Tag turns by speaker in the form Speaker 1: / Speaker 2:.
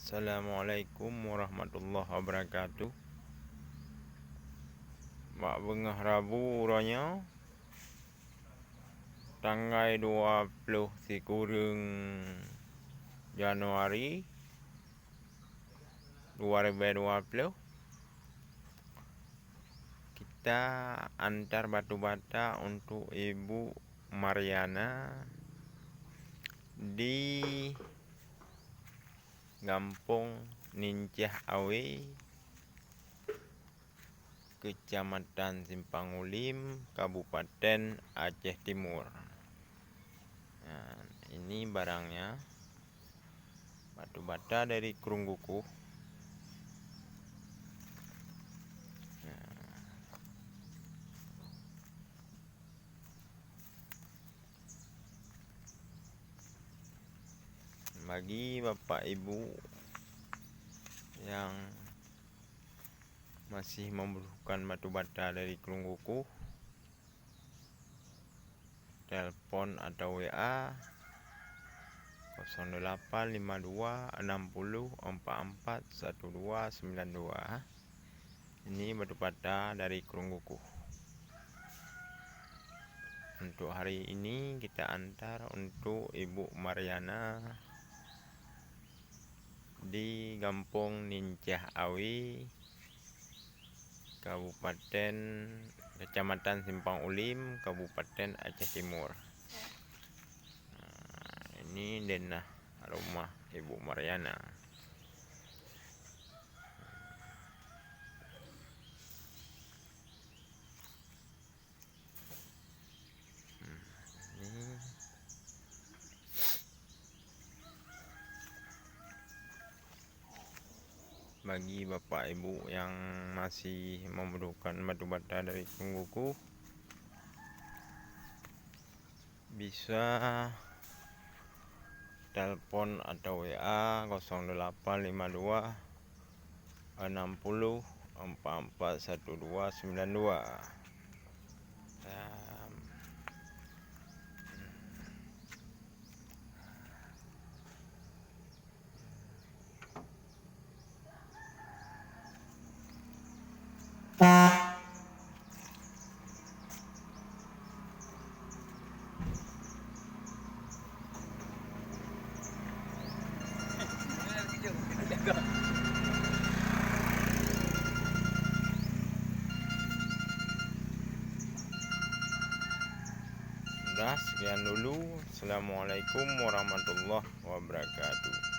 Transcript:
Speaker 1: Assalamualaikum warahmatullahi wabarakatuh. Mak bengah Rabu uranya tanggal 20 Januari 2020 kita antar batu bata untuk Ibu Mariana di Gampong Nincah Awe, Kecamatan Simpang Ulim, Kabupaten Aceh Timur. Nah, ini barangnya, batu bata dari Krungguku. Bagi Bapak Ibu yang masih membutuhkan batu bata dari Krungguku, telepon atau WA 0852 60 44 1292. Ini batu bata dari Krungguku. Untuk hari ini kita antar untuk Ibu Mariana di Gampong Nincah Awe, Kecamatan Simpang Ulim, Kabupaten Aceh Timur. Nah, ini denah rumah Ibu Mariana. Ini bagi Bapak Ibu yang masih membutuhkan batu bata dari Krungguku, bisa telepon atau WA 0852 60 44 1292. Udah, sekian dulu. Assalamualaikum warahmatullahi wabarakatuh.